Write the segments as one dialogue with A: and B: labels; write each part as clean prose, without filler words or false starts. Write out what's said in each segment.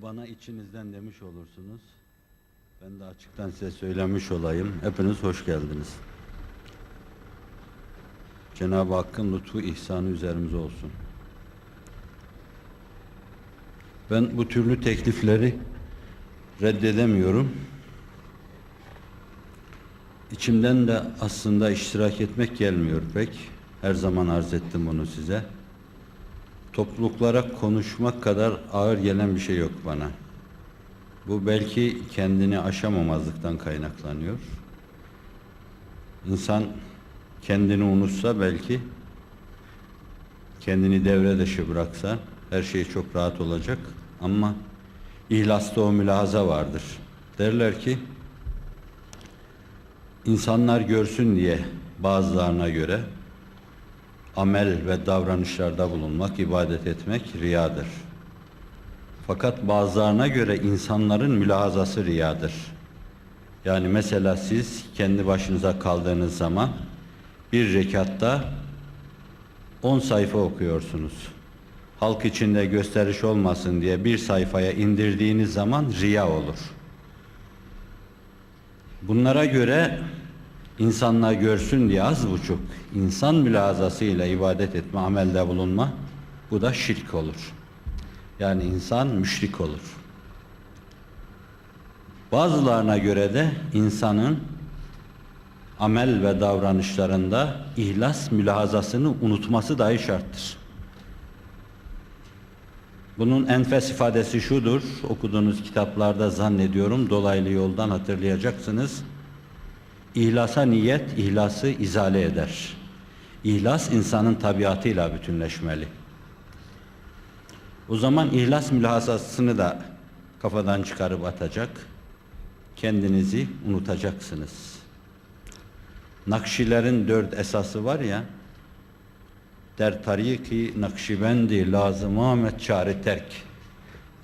A: bana içinizden demiş olursunuz. Ben de açıktan size söylemiş olayım. Hepiniz hoş geldiniz. Cenab-ı Hakk'ın lütfu ihsanı üzerimize olsun. Ben bu türlü teklifleri reddedemiyorum. İçimden de aslında iştirak etmek gelmiyor pek. Her zaman arz ettim bunu size. Topluluklara konuşmak kadar ağır gelen bir şey yok bana. Bu belki kendini aşamamazlıktan kaynaklanıyor. İnsan kendini unutsa belki, kendini devre dışı bıraksa her şey çok rahat olacak. Ama İhlas'ta o mülahaza vardır. Derler ki, insanlar görsün diye bazılarına göre amel ve davranışlarda bulunmak, ibadet etmek riyadır. Fakat bazılarına göre insanların mülahazası riyadır. Yani mesela siz kendi başınıza kaldığınız zaman bir rekatta 10 sayfa okuyorsunuz. Halk içinde gösteriş olmasın diye bir sayfaya indirdiğiniz zaman riya olur. Bunlara göre insanlar görsün diye az buçuk insan mülahazasıyla ibadet etme, amelde bulunma, bu da şirk olur. Yani insan müşrik olur. Bazılarına göre de insanın amel ve davranışlarında ihlas mülahazasını unutması dahi şarttır. Bunun enfes ifadesi şudur, okuduğunuz kitaplarda zannediyorum dolaylı yoldan hatırlayacaksınız. İhlasa niyet, ihlası izale eder. İhlas insanın tabiatıyla bütünleşmeli. O zaman ihlas mülahazasını da kafadan çıkarıp atacak, kendinizi unutacaksınız. Nakşilerin 4 esası var ya, der tariki nakşibendi lazım Ahmet çare terk.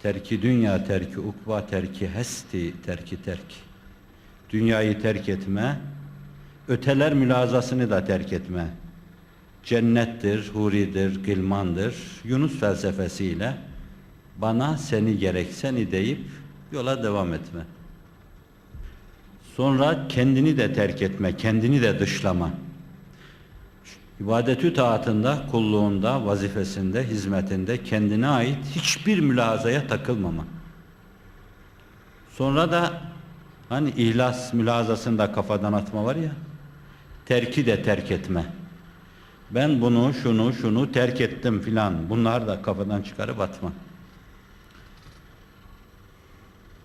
A: Terki dünya, terki ukba, terki hesti, terki terk. Dünyayı terk etme, öteler mülazasını da terk etme. Cennettir, huridir, gılmandır. Yunus felsefesiyle bana seni gerek seni deyip yola devam etme. Sonra kendini de terk etme, kendini de dışlama. İbadetü taatında, kulluğunda, vazifesinde, hizmetinde kendine ait hiçbir mülahazaya takılmama. Sonra da hani ihlas mülahazasında kafadan atma var ya, terki de terk etme. Ben bunu, şunu terk ettim filan. Bunlar da kafadan çıkarıp atma.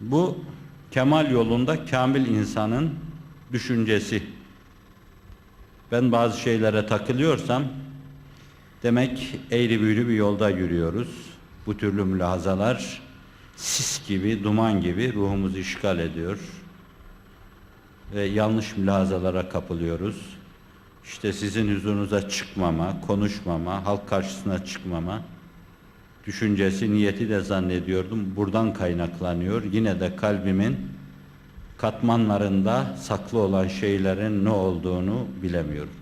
A: Bu kemal yolunda kamil insanın düşüncesi. Ben bazı şeylere takılıyorsam demek eğri büğrü bir yolda yürüyoruz. Bu türlü mülahazalar sis gibi, duman gibi ruhumuzu işgal ediyor. Ve yanlış mülahazalara kapılıyoruz. İşte sizin huzurunuza çıkmama, konuşmama, halk karşısına çıkmama düşüncesi, niyeti de zannediyordum buradan kaynaklanıyor. Yine de kalbimin katmanlarında saklı olan şeylerin ne olduğunu bilemiyorum.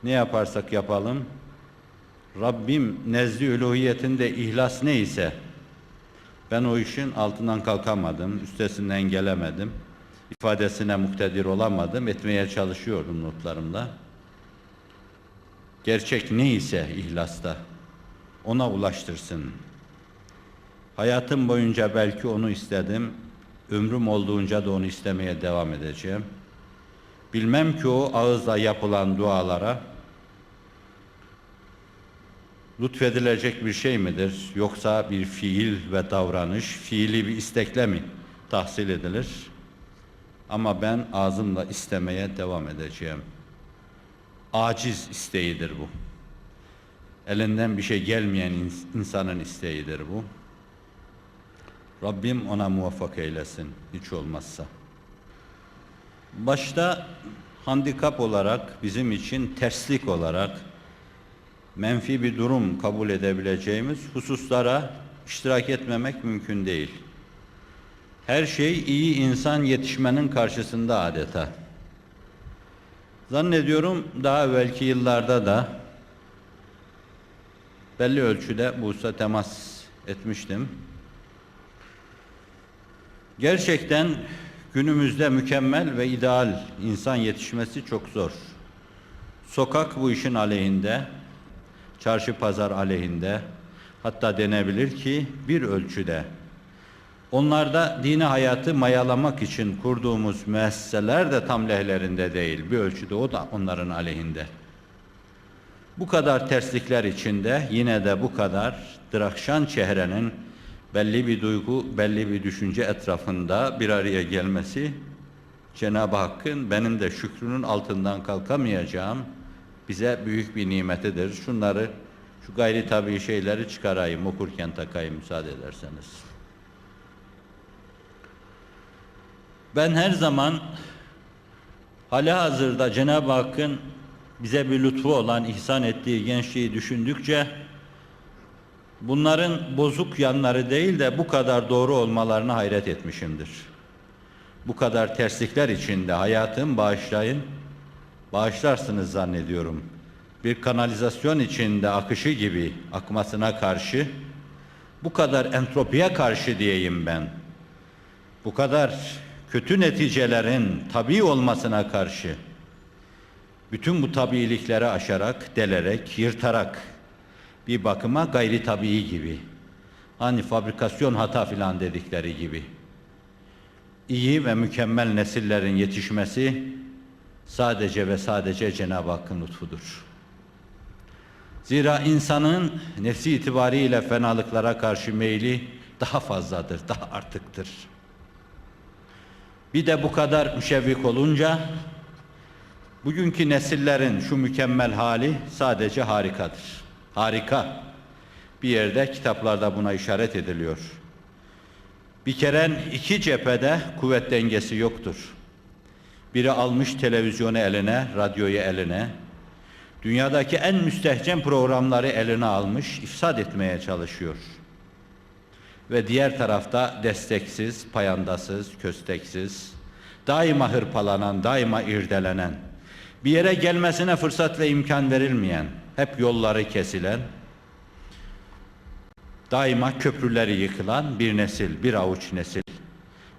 A: Ne yaparsak yapalım, Rabbim nezd-i üluhiyetinde ihlas neyse, ben o işin altından kalkamadım, üstesinden gelemedim, ifadesine muktedir olamadım, etmeye çalışıyordum notlarımda. Gerçek neyse ihlasta, ona ulaştırsın. Hayatım boyunca belki onu istedim, ömrüm olduğunca da onu istemeye devam edeceğim. Bilmem ki o ağızla yapılan dualara lütfedilecek bir şey midir? Yoksa bir fiil ve davranış, fiili bir istekle mi tahsil edilir? Ama ben ağzımla istemeye devam edeceğim. Aciz isteğidir bu. Elinden bir şey gelmeyen insanın isteğidir bu. Rabbim ona muvaffak eylesin, hiç olmazsa. Başta handikap olarak, bizim için terslik olarak, menfi bir durum kabul edebileceğimiz hususlara iştirak etmemek mümkün değil. Her şey iyi insan yetişmenin karşısında adeta. Zannediyorum daha evvelki yıllarda da belli ölçüde bu hususa temas etmiştim. Gerçekten günümüzde mükemmel ve ideal insan yetişmesi çok zor. Sokak bu işin aleyhinde, çarşı pazar aleyhinde, hatta denebilir ki bir ölçüde. Onlarda dini hayatı mayalamak için kurduğumuz müesseseler de tam lehlerinde değil, bir ölçüde o da onların aleyhinde. Bu kadar terslikler içinde yine de bu kadar Drakşan çehrenin belli bir duygu, belli bir düşünce etrafında bir araya gelmesi, Cenab-ı Hakk'ın benim de şükrünün altından kalkamayacağım bize büyük bir nimetidir. Şunları, şu gayri tabii şeyleri çıkarayım, okurken takayım müsaade ederseniz. Ben her zaman halihazırda Cenab-ı Hakk'ın bize bir lütfu olan, ihsan ettiği gençliği düşündükçe bunların bozuk yanları değil de bu kadar doğru olmalarına hayret etmişimdir. Bu kadar terslikler içinde hayatım bağışlayın, bağışlarsınız zannediyorum. Bir kanalizasyon içinde akışı gibi akmasına karşı, bu kadar entropiye karşı diyeyim ben, bu kadar kötü neticelerin tabii olmasına karşı, bütün bu tabiilikleri aşarak, delerek, yırtarak, bir bakıma gayri tabii gibi, hani fabrikasyon hata filan dedikleri gibi, iyi ve mükemmel nesillerin yetişmesi sadece ve sadece Cenab-ı Hakk'ın lütfudur. Zira insanın nefsi itibariyle fenalıklara karşı meyli daha fazladır, daha artıktır. Bir de bu kadar müşevvik olunca bugünkü nesillerin şu mükemmel hali sadece harikadır. Harika. Bir yerde kitaplarda buna işaret ediliyor. Bir kere iki cephede kuvvet dengesi yoktur. Biri almış televizyonu eline, radyoyu eline, dünyadaki en müstehcen programları eline almış, ifsad etmeye çalışıyor. Ve diğer tarafta desteksiz, payandasız, kösteksiz, daima hırpalanan, daima irdelenen, bir yere gelmesine fırsat ve imkan verilmeyen, hep yolları kesilen, daima köprüleri yıkılan bir nesil, bir avuç nesil.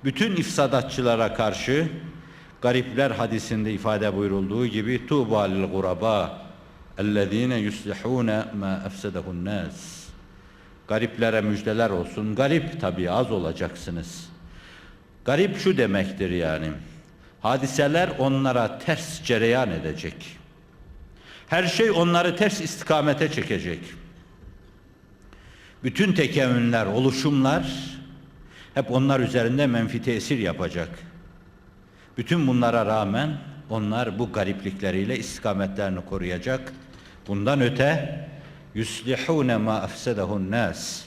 A: Bütün ifsadatçılara karşı garipler hadisinde ifade buyurulduğu gibi tuğba lil guraba ellezine yuslihune ma efsedehun nas. Gariplere müjdeler olsun. Garip tabii az olacaksınız. Garip şu demektir yani. Hadiseler onlara ters cereyan edecek. Her şey onları ters istikamete çekecek. Bütün tekevünler, oluşumlar hep onlar üzerinde menfi tesir yapacak. Bütün bunlara rağmen onlar bu gariplikleriyle istikametlerini koruyacak. Bundan öte yuslihune ma afsedehun nas.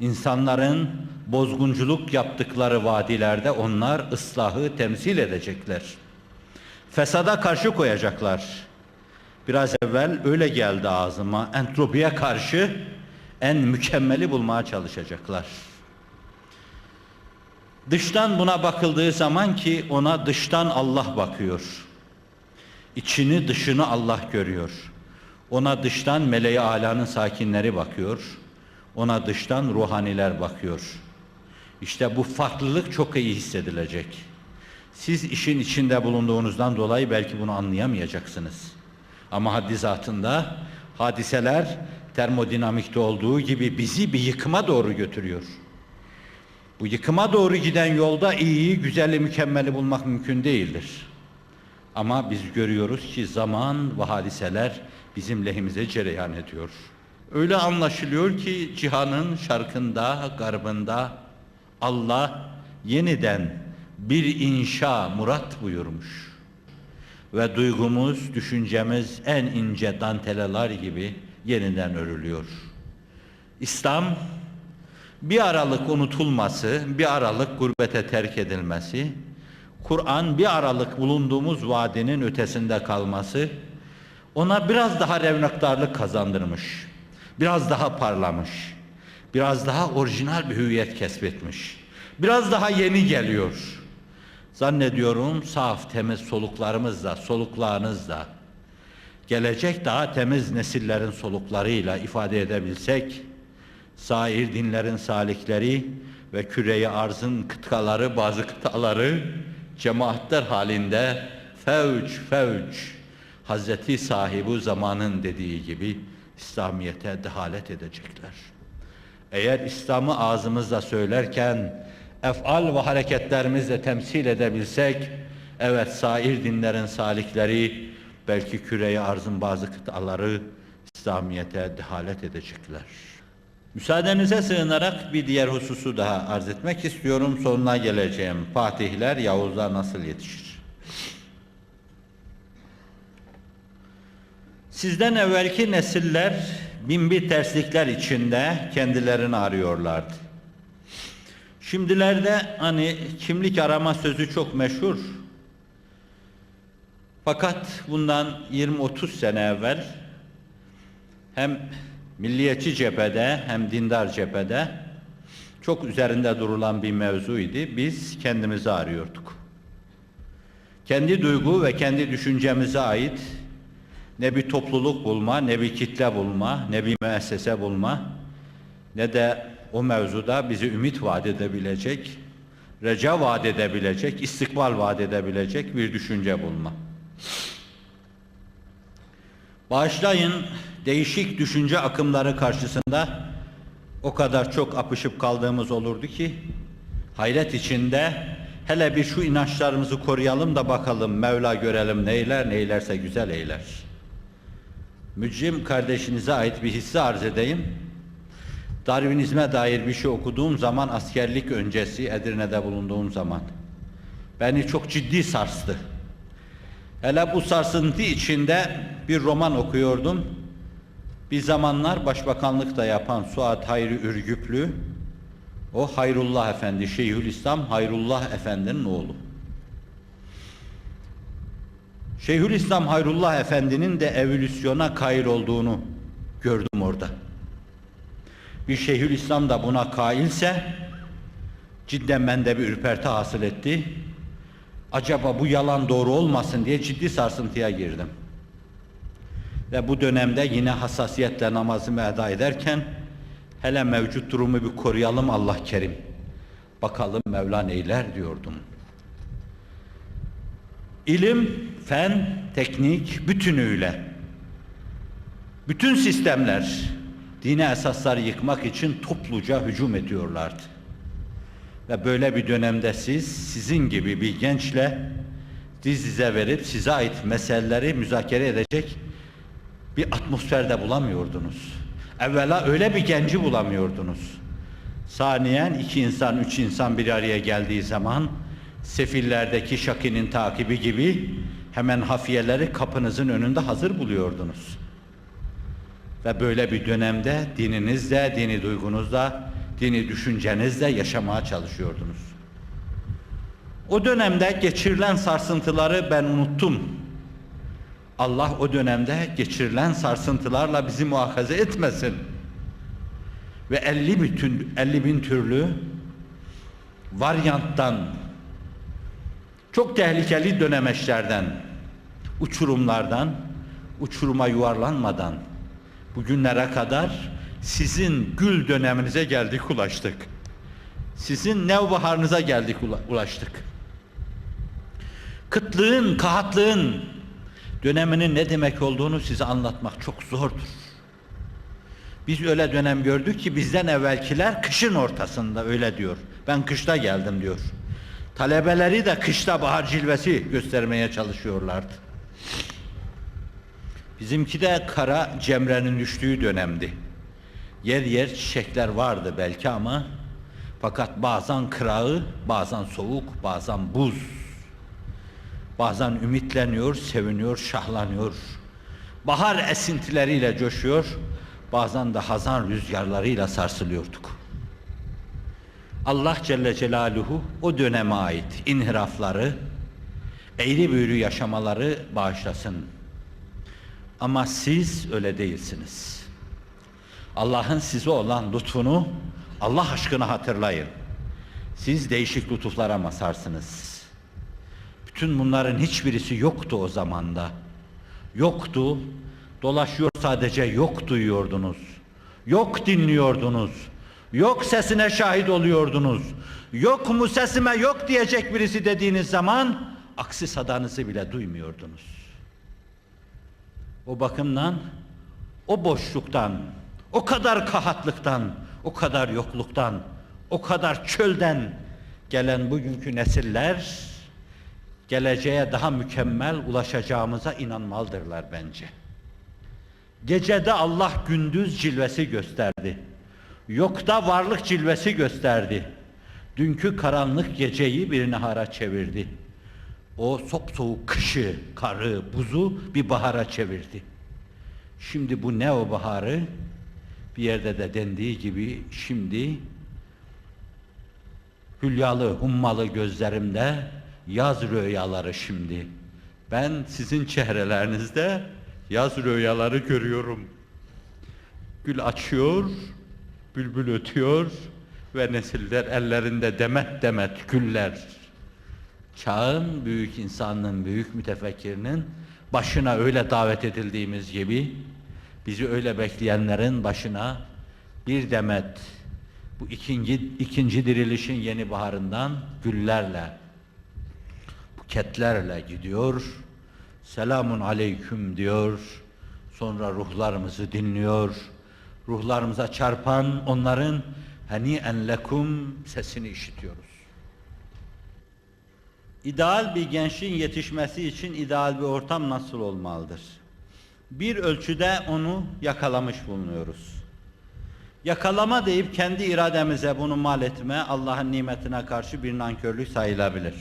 A: İnsanların bozgunculuk yaptıkları vadilerde onlar ıslahı temsil edecekler. Fesada karşı koyacaklar. Biraz evvel öyle geldi ağzıma. Entropiye karşı en mükemmeli bulmaya çalışacaklar. Dıştan buna bakıldığı zaman ki ona dıştan Allah bakıyor. İçini dışını Allah görüyor. Ona dıştan meleği âlânın sakinleri bakıyor. Ona dıştan ruhaniler bakıyor. İşte bu farklılık çok iyi hissedilecek. Siz işin içinde bulunduğunuzdan dolayı belki bunu anlayamayacaksınız. Ama haddi zatında hadiseler termodinamikte olduğu gibi bizi bir yıkıma doğru götürüyor. Bu yıkıma doğru giden yolda iyiyi, güzeli, mükemmeli bulmak mümkün değildir. Ama biz görüyoruz ki zaman ve hadiseler bizim lehimize cereyan ediyor. Öyle anlaşılıyor ki cihanın şarkında, garbında Allah yeniden bir inşa murat buyurmuş. Ve duygumuz, düşüncemiz en ince danteleler gibi yeniden örülüyor. İslam bir aralık unutulması, bir aralık gurbete terk edilmesi, Kur'an bir aralık bulunduğumuz vadinin ötesinde kalması, ona biraz daha revnaktarlık kazandırmış, biraz daha parlamış, biraz daha orijinal bir hüviyet kesbetmiş, biraz daha yeni geliyor. Zannediyorum saf, temiz soluklarımızla, soluklarınızla, gelecek daha temiz nesillerin soluklarıyla ifade edebilsek, sair dinlerin salikleri ve küre-i arzın kıtaları, bazı kıtaları cemaatler halinde fevç fevç Hazreti sahibi zamanın dediği gibi İslamiyet'e dehalet edecekler. Eğer İslam'ı ağzımızla söylerken ef'al ve hareketlerimizle temsil edebilsek, evet sair dinlerin salikleri, belki küre-i arzın bazı kıtaları İslamiyet'e dehalet edecekler. Müsaadenize sığınarak bir diğer hususu daha arz etmek istiyorum. Sonuna geleceğim. Fatihler, Yavuzlar nasıl yetişir? Sizden evvelki nesiller bin bir terslikler içinde kendilerini arıyorlardı. Şimdilerde hani kimlik arama sözü çok meşhur. Fakat bundan 20-30 sene evvel hem milliyetçi cephede hem dindar cephede çok üzerinde durulan bir mevzuydu. Biz kendimizi arıyorduk. Kendi duygu ve kendi düşüncemize ait ne bir topluluk bulma, ne bir kitle bulma, ne bir müessese bulma, ne de o mevzuda bizi ümit vaat edebilecek, reca vaat edebilecek, istikbal vaat edebilecek bir düşünce bulma. Bağışlayın, değişik düşünce akımları karşısında o kadar çok apışıp kaldığımız olurdu ki, hayret içinde hele bir şu inançlarımızı koruyalım da bakalım Mevla görelim neyler, neylerse güzel eyler. Mücrim kardeşinize ait bir hisse arz edeyim. Darwinizme dair bir şey okuduğum zaman, askerlik öncesi Edirne'de bulunduğum zaman beni çok ciddi sarstı. Hele bu sarsıntı içinde bir roman okuyordum. Bir zamanlar başbakanlık da yapan Suat Hayri Ürgüplü, o Hayrullah Efendi, Şeyhülislam Hayrullah Efendi'nin oğlu. Şeyhülislam Hayrullah Efendi'nin de evolüsyona kail olduğunu gördüm orada. Bir Şeyhülislam da buna kailse cidden bende bir ürperti hasıl etti. Acaba bu yalan doğru olmasın diye ciddi sarsıntıya girdim. Ve bu dönemde yine hassasiyetle namazımı eda ederken hele mevcut durumu bir koruyalım Allah kerim. Bakalım Mevla neyler diyordum. İlim, fen, teknik bütünüyle bütün sistemler dini esasları yıkmak için topluca hücum ediyorlardı. Ve böyle bir dönemde sizin gibi bir gençle diz dize verip size ait meseleleri müzakere edecek bir atmosferde bulamıyordunuz. Evvela öyle bir genci bulamıyordunuz. Saniyen 2 insan, 3 insan bir araya geldiği zaman sefillerdeki Şaki'nin takibi gibi hemen hafiyeleri kapınızın önünde hazır buluyordunuz. Ve böyle bir dönemde dininizle, dini duygunuzla, dini düşüncenizle yaşamaya çalışıyordunuz. O dönemde geçirilen sarsıntıları ben unuttum. Allah o dönemde geçirilen sarsıntılarla bizi muhafaza etmesin. Ve 50 bin türlü varyanttan, çok tehlikeli dönemeçlerden, uçurumlardan, uçuruma yuvarlanmadan bugünlere kadar sizin gül döneminize geldik, ulaştık. Sizin nevbaharınıza geldik, ulaştık. Kıtlığın, kahatlığın döneminin ne demek olduğunu size anlatmak çok zordur. Biz öyle dönem gördük ki bizden evvelkiler kışın ortasında öyle diyor. Ben kışta geldim diyor. Talebeleri de kışta bahar cilvesi göstermeye çalışıyorlardı. Bizimki de kara cemrenin düştüğü dönemdi. Yer yer çiçekler vardı belki ama fakat bazen kırağı, bazen soğuk, bazen buz. Bazen ümitleniyor, seviniyor, şahlanıyor. Bahar esintileriyle coşuyor, bazen de hazan rüzgarlarıyla sarsılıyorduk. Allah Celle Celaluhu o döneme ait inhirafları, eğri büğrü yaşamaları bağışlasın. Ama siz öyle değilsiniz. Allah'ın size olan lütfunu Allah aşkına hatırlayın. Siz değişik lütuflara masarsınız. Bütün bunların hiçbirisi yoktu o zamanda.
B: Yoktu, dolaşıyor sadece, yok duyuyordunuz. Yok dinliyordunuz. Yok sesine şahit oluyordunuz. Yok mu sesime yok diyecek birisi dediğiniz zaman aksi sadanızı bile duymuyordunuz. O bakımdan, o boşluktan, o kadar kahatlıktan, o kadar yokluktan, o kadar çölden gelen bugünkü nesiller geleceğe daha mükemmel ulaşacağımıza inanmalıdırlar bence. Gecede Allah gündüz cilvesi gösterdi. Yokta varlık cilvesi gösterdi. Dünkü karanlık geceyi bir nahara çevirdi. O sopsoğuk kışı, karı, buzu bir bahara çevirdi. Şimdi bu ne o baharı? Bir yerde de dendiği gibi şimdi hülyalı, hummalı gözlerimde yaz rüyaları şimdi. Ben sizin çehrelerinizde yaz rüyaları görüyorum. Gül açıyor, bülbül ötüyor ve nesiller ellerinde demet demet güller. Çağın büyük insanının, büyük mütefekkirinin başına öyle davet edildiğimiz gibi bizi öyle bekleyenlerin başına bir demet bu ikinci dirilişin yeni baharından güllerle, buketlerle gidiyor. Selamun aleyküm diyor. Sonra ruhlarımızı dinliyor. Ruhlarımıza çarpan onların hani'en lekum sesini işitiyoruz. İdeal bir gençliğin yetişmesi için ideal bir ortam nasıl olmalıdır? Bir ölçüde onu yakalamış bulunuyoruz. Yakalama deyip kendi irademize bunu mal etme, Allah'ın nimetine karşı bir nankörlük sayılabilir.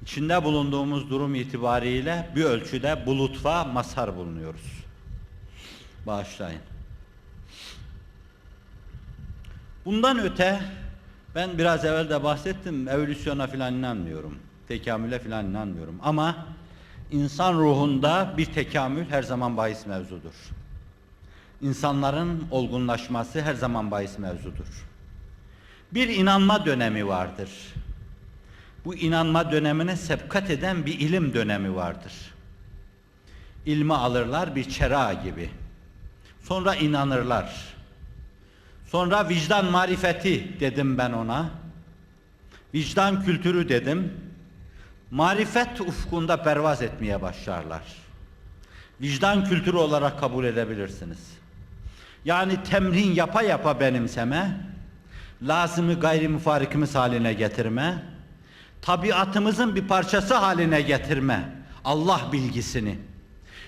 B: İçinde bulunduğumuz durum itibariyle bir ölçüde bu lütfa mazhar bulunuyoruz. Bağışlayın. Bundan öte, ben biraz evvel de bahsettim, evolüsyona filan inanmıyorum, tekamüle filan inanmıyorum. Ama insan ruhunda bir tekamül her zaman bahis mevzudur. İnsanların olgunlaşması her zaman bahis mevzudur. Bir inanma dönemi vardır. Bu inanma dönemine sebkat eden bir ilim dönemi vardır. İlmi alırlar bir çera gibi. Sonra inanırlar. Sonra vicdan marifeti dedim ben ona. Vicdan kültürü dedim. Marifet ufkunda pervaz etmeye başlarlar. Vicdan kültürü olarak kabul edebilirsiniz. Yani temrin yapa yapa benimseme, lazımı gayri müfarikimiz haline getirme, tabiatımızın bir parçası haline getirme, Allah bilgisini,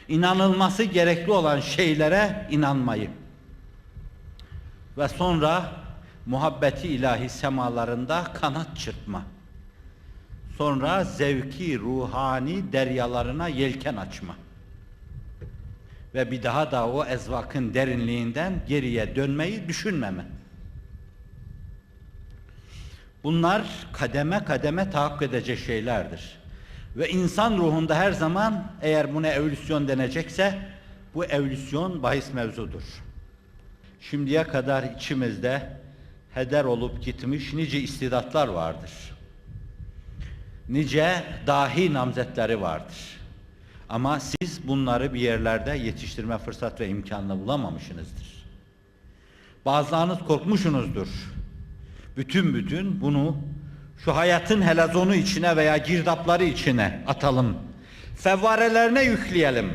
B: inanılması gerekli olan şeylere inanmayı ve sonra muhabbeti ilahi semalarında kanat çırpma, sonra zevki ruhani deryalarına yelken açma ve bir daha da o ezvakın derinliğinden geriye dönmeyi düşünmeme. Bunlar kademe kademe tahakkuk edecek şeylerdir. Ve insan ruhunda her zaman eğer buna evolüsyon denecekse bu evolüsyon bahis mevzudur. Şimdiye kadar içimizde heder olup gitmiş nice istidatlar vardır. Nice dahi namzetleri vardır. Ama siz bunları bir yerlerde yetiştirme fırsat ve imkanını bulamamışsınızdır. Bazılarınız korkmuşsunuzdur. Bütün bunu şu hayatın helazonu içine veya girdapları içine atalım. Fevvarelerine yükleyelim.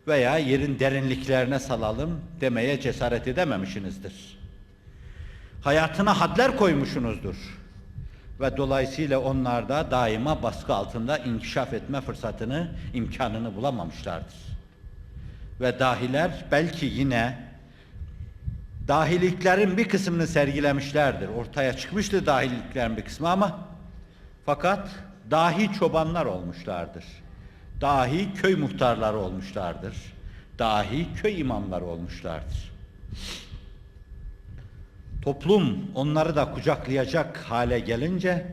B: Veya yerin derinliklerine salalım demeye cesaret edememişsinizdir. Hayatına hadler koymuşsunuzdur. Ve dolayısıyla onlar da daima baskı altında inkişaf etme fırsatını, imkanını bulamamışlardır. Ve dahiler belki yine dahiliklerin bir kısmını sergilemişlerdir. Ortaya çıkmıştı dahiliklerin bir kısmı ama fakat dahi çobanlar olmuşlardır. Dahi köy muhtarları olmuşlardır. Dahi köy imamları olmuşlardır. Toplum onları da kucaklayacak hale gelince,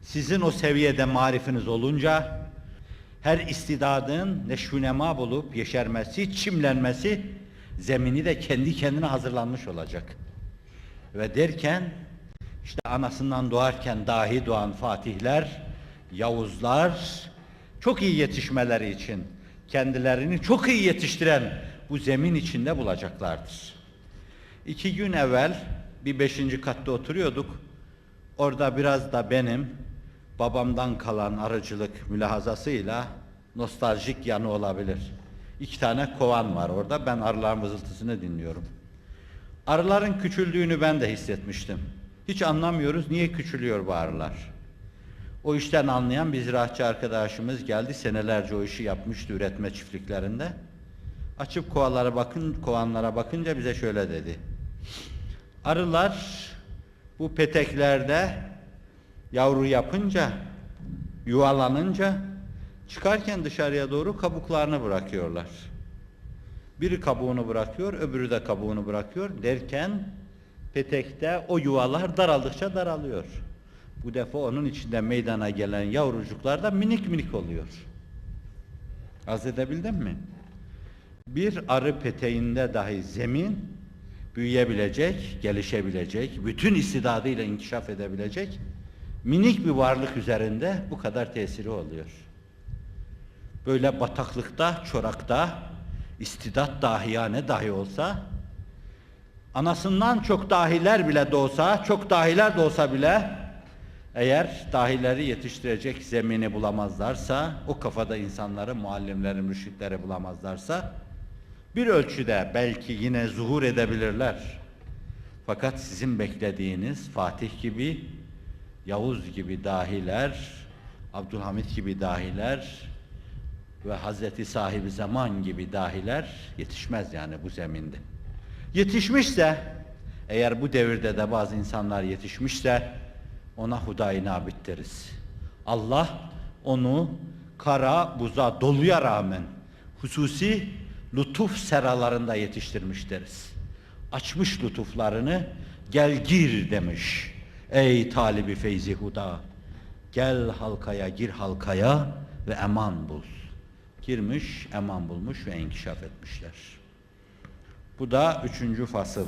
B: sizin o seviyede marifiniz olunca, her istidadın neşvünema bulup yeşermesi, çimlenmesi, zemini de kendi kendine hazırlanmış olacak. Ve derken, işte anasından doğarken dahi doğan fatihler, Yavuzlar, çok iyi yetişmeleri için kendilerini çok iyi yetiştiren bu zemin içinde bulacaklardır. 2 gün evvel bir 5. katta oturuyorduk. Orada biraz da benim babamdan kalan arıcılık mülahazasıyla nostaljik yanı olabilir. 2 tane kovan var orada. Ben arıların vızıltısını dinliyorum. Arıların küçüldüğünü ben de hissetmiştim. Hiç anlamıyoruz niye küçülüyor bu arılar. O işten anlayan bir ziraatçı arkadaşımız geldi. Senelerce o işi yapmıştı üretme çiftliklerinde. Açıp kovanlara bakınca bize şöyle dedi. Arılar bu peteklerde yavru yapınca, yuvalanınca çıkarken dışarıya doğru kabuklarını bırakıyorlar. Biri kabuğunu bırakıyor, öbürü de kabuğunu bırakıyor derken petekte o yuvalar daraldıkça daralıyor. Bu defa onun içinde meydana gelen yavrucuklar da minik minik oluyor. Arz edebildim mi? Bir arı peteğinde dahi zemin büyüyebilecek, gelişebilecek, bütün istidadıyla inkişaf edebilecek minik bir varlık üzerinde bu kadar tesiri oluyor. Böyle bataklıkta, çorakta, istidat dahiyane dahi olsa, anasından çok dahiler bile doğsa, çok dahiler de olsa bile, eğer dahileri yetiştirecek zemini bulamazlarsa, o kafada insanları, muallimleri, mürşitleri bulamazlarsa, bir ölçüde belki yine zuhur edebilirler. Fakat sizin beklediğiniz Fatih gibi, Yavuz gibi dahiler, Abdülhamit gibi dahiler ve Hazreti Sahibi Zaman gibi dahiler yetişmez yani bu zeminde. Yetişmişse, eğer bu devirde de bazı insanlar yetişmişse, ona Hudayi Nabit deriz. Allah onu kara, buza, doluya rağmen hususi lütuf seralarında yetiştirmiş deriz. Açmış lütuflarını, gel gir demiş. Ey talibi feyzi huda, gel halkaya, gir halkaya ve eman bul. Girmiş, eman bulmuş ve inkişaf etmişler. Bu da 3. fasıl.